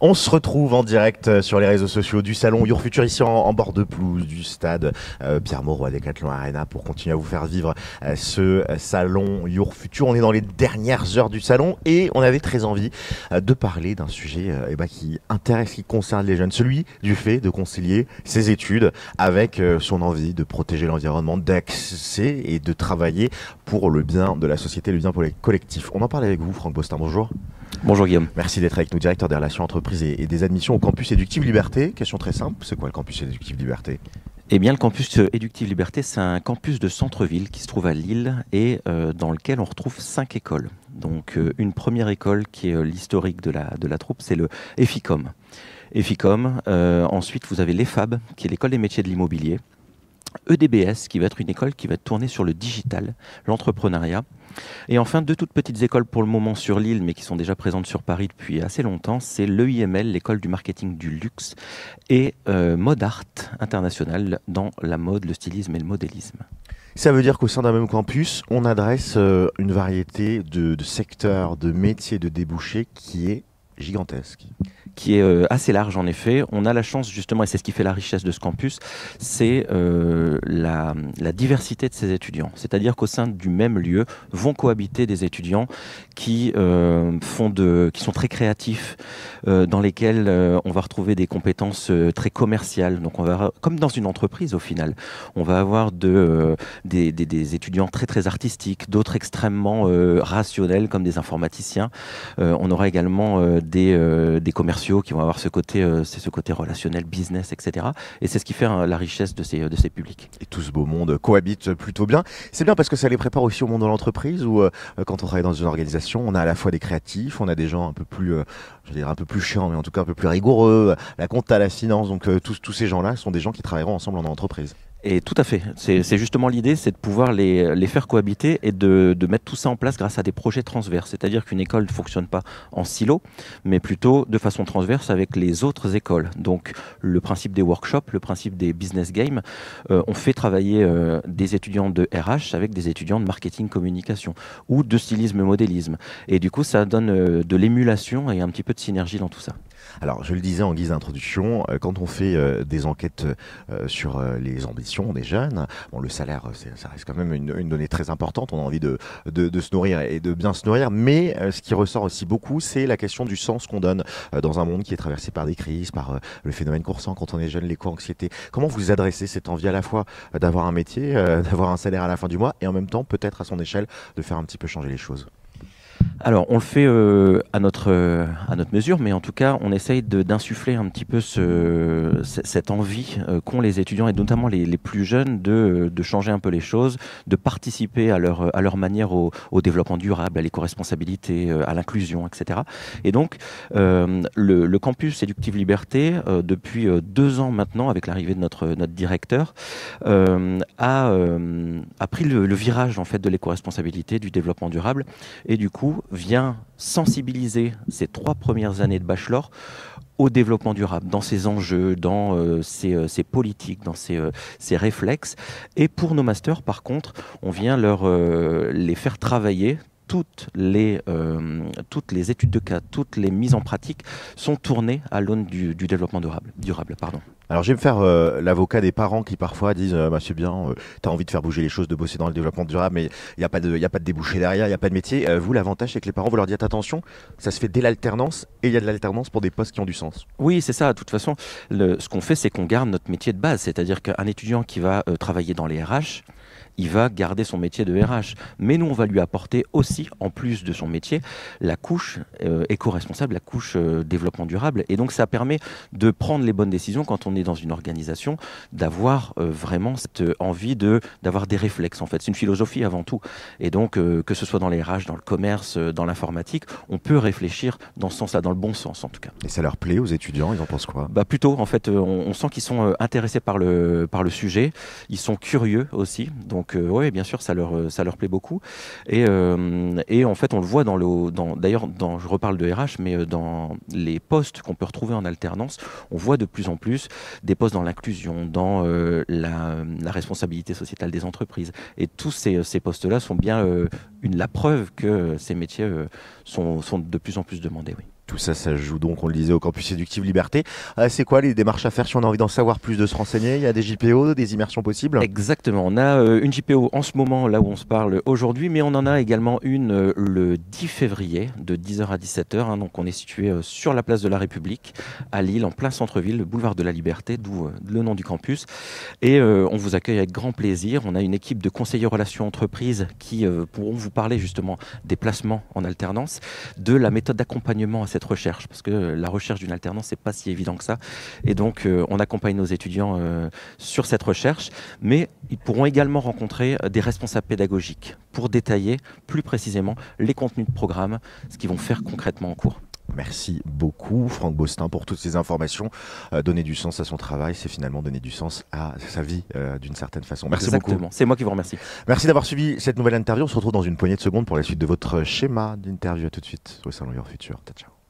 On se retrouve en direct sur les réseaux sociaux du salon Your Future ici en bord de pelouse du stade Pierre-Mauroy Decathlon Arena pour continuer à vous faire vivre ce salon Your Future. On est dans les dernières heures du salon et on avait très envie de parler d'un sujet qui intéresse, qui concerne les jeunes, celui du fait de concilier ses études avec son envie de protéger l'environnement, d'accès et de travailler pour le bien de la société, le bien pour les collectifs. On en parle avec vous, Franck Bostin, bonjour. Bonjour Guillaume. Merci d'être avec nous, directeur des relations entreprises et des admissions au campus Éductive Liberté. Question très simple, c'est quoi le campus Éductive Liberté ? Eh bien, le campus Éductive Liberté, c'est un campus de centre-ville qui se trouve à Lille et dans lequel on retrouve 5 écoles. Donc, une première école qui est l'historique de la troupe, c'est le EFICOM. Ensuite, vous avez l'EFAB, qui est l'école des métiers de l'immobilier. EDBS, qui va être une école qui va être tournée sur le digital, l'entrepreneuriat. Et enfin, deux toutes petites écoles pour le moment sur Lille, mais qui sont déjà présentes sur Paris depuis assez longtemps, c'est l'EIML, l'école du marketing du luxe, et Mode Art International dans la mode, le stylisme et le modélisme. Ça veut dire qu'au sein d'un même campus, on adresse une variété de secteurs, de métiers, de débouchés qui est gigantesque. Qui est assez large en effet. On a la chance justement, et c'est ce qui fait la richesse de ce campus, c'est la diversité de ces étudiants. C'est-à-dire qu'au sein du même lieu vont cohabiter des étudiants qui sont très créatifs, dans lesquels on va retrouver des compétences très commerciales. Donc on va, comme dans une entreprise au final, on va avoir des étudiants très très artistiques, d'autres extrêmement rationnels comme des informaticiens. On aura également des commerciaux qui vont avoir ce côté relationnel, business, etc. Et c'est ce qui fait la richesse de ces publics. Et tout ce beau monde cohabite plutôt bien. C'est bien parce que ça les prépare aussi au monde de l'entreprise où quand on travaille dans une organisation, on a à la fois des créatifs, on a des gens un peu plus, un peu plus chiants, mais en tout cas un peu plus rigoureux, la compta, la finance. Donc tous ces gens-là sont des gens qui travailleront ensemble en entreprise. Et tout à fait. C'est justement l'idée, c'est de pouvoir les faire cohabiter et de mettre tout ça en place grâce à des projets transverses. C'est-à-dire qu'une école ne fonctionne pas en silo, mais plutôt de façon transverse avec les autres écoles. Donc le principe des workshops, le principe des business games, on fait travailler des étudiants de RH avec des étudiants de marketing communication ou de stylisme modélisme. Et du coup, ça donne de l'émulation et un petit peu de synergie dans tout ça. Alors, je le disais en guise d'introduction, quand on fait des enquêtes sur les ambitions des jeunes, bon, le salaire, ça reste quand même une donnée très importante. On a envie de se nourrir et de bien se nourrir. Mais ce qui ressort aussi beaucoup, c'est la question du sens qu'on donne dans un monde qui est traversé par des crises, par le phénomène qu'on ressent quand on est jeune, l'éco-anxiété. Comment vous adressez cette envie à la fois d'avoir un métier, d'avoir un salaire à la fin du mois et en même temps, peut-être à son échelle, de faire un petit peu changer les choses ? Alors, on le fait à notre mesure, mais en tout cas, on essaye d'insuffler un petit peu cette envie qu'ont les étudiants, et notamment les plus jeunes, de changer un peu les choses, de participer à leur manière au développement durable, à l'éco-responsabilité, à l'inclusion, etc. Et donc, le campus Éductive Liberté, depuis 2 ans maintenant, avec l'arrivée de notre directeur, a pris le virage en fait, de l'éco-responsabilité, du développement durable, et du coup, vient sensibiliser ces 3 premières années de bachelor au développement durable, dans ses enjeux, dans ses politiques, dans ses réflexes. Et pour nos masters, par contre, on vient les faire travailler. Toutes les études de cas, toutes les mises en pratique sont tournées à l'aune du développement durable. Alors je vais me faire l'avocat des parents qui parfois disent c'est bien, tu as envie de faire bouger les choses, de bosser dans le développement durable, mais il n'y a pas de débouché derrière, il n'y a pas de métier. Vous, l'avantage c'est que les parents, vous leur dites attention, ça se fait dès l'alternance et il y a de l'alternance pour des postes qui ont du sens. Oui, c'est ça. De toute façon, ce qu'on fait, c'est qu'on garde notre métier de base. C'est-à-dire qu'un étudiant qui va travailler dans les RH, il va garder son métier de RH. Mais nous, on va lui apporter aussi, en plus de son métier, la couche éco-responsable, la couche développement durable. Et donc, ça permet de prendre les bonnes décisions quand on est dans une organisation, d'avoir vraiment cette envie d'avoir des réflexes, en fait. C'est une philosophie avant tout. Et donc, que ce soit dans les RH, dans le commerce, dans l'informatique, on peut réfléchir dans ce sens-là, dans le bon sens, en tout cas. Et ça leur plaît aux étudiants, ils en pensent quoi ? Plutôt, en fait, on sent qu'ils sont intéressés par le sujet. Ils sont curieux aussi. Donc, oui, bien sûr, ça leur plaît beaucoup. Et en fait, on le voit d'ailleurs, je reparle de RH, mais dans les postes qu'on peut retrouver en alternance, on voit de plus en plus des postes dans l'inclusion, dans la responsabilité sociétale des entreprises. Et tous ces postes-là sont bien la preuve que ces métiers sont de plus en plus demandés, oui. Tout ça, ça se joue donc, on le disait, au campus Séductive Liberté. C'est quoi les démarches à faire si on a envie d'en savoir plus, de se renseigner? Il y a des JPO, des immersions possibles? Exactement, on a une JPO en ce moment, là où on se parle aujourd'hui, mais on en a également une le 10 février, de 10h à 17h. Donc on est situé sur la place de la République, à Lille, en plein centre-ville, le boulevard de la Liberté, d'où le nom du campus. Et on vous accueille avec grand plaisir. On a une équipe de conseillers relations entreprises qui pourront vous parler justement des placements en alternance, de la méthode d'accompagnement à cette recherche, parce que la recherche d'une alternance, c'est pas si évident que ça. Et donc, on accompagne nos étudiants sur cette recherche, mais ils pourront également rencontrer des responsables pédagogiques pour détailler plus précisément les contenus de programme, ce qu'ils vont faire concrètement en cours. Merci beaucoup Franck Bostin pour toutes ces informations. Donner du sens à son travail, c'est finalement donner du sens à sa vie d'une certaine façon. Merci Exactement. beaucoup. C'est moi qui vous remercie. Merci d'avoir suivi cette nouvelle interview. On se retrouve dans une poignée de secondes pour la suite de votre schéma d'interview. À tout de suite au Salon Your Future. Ciao, ciao.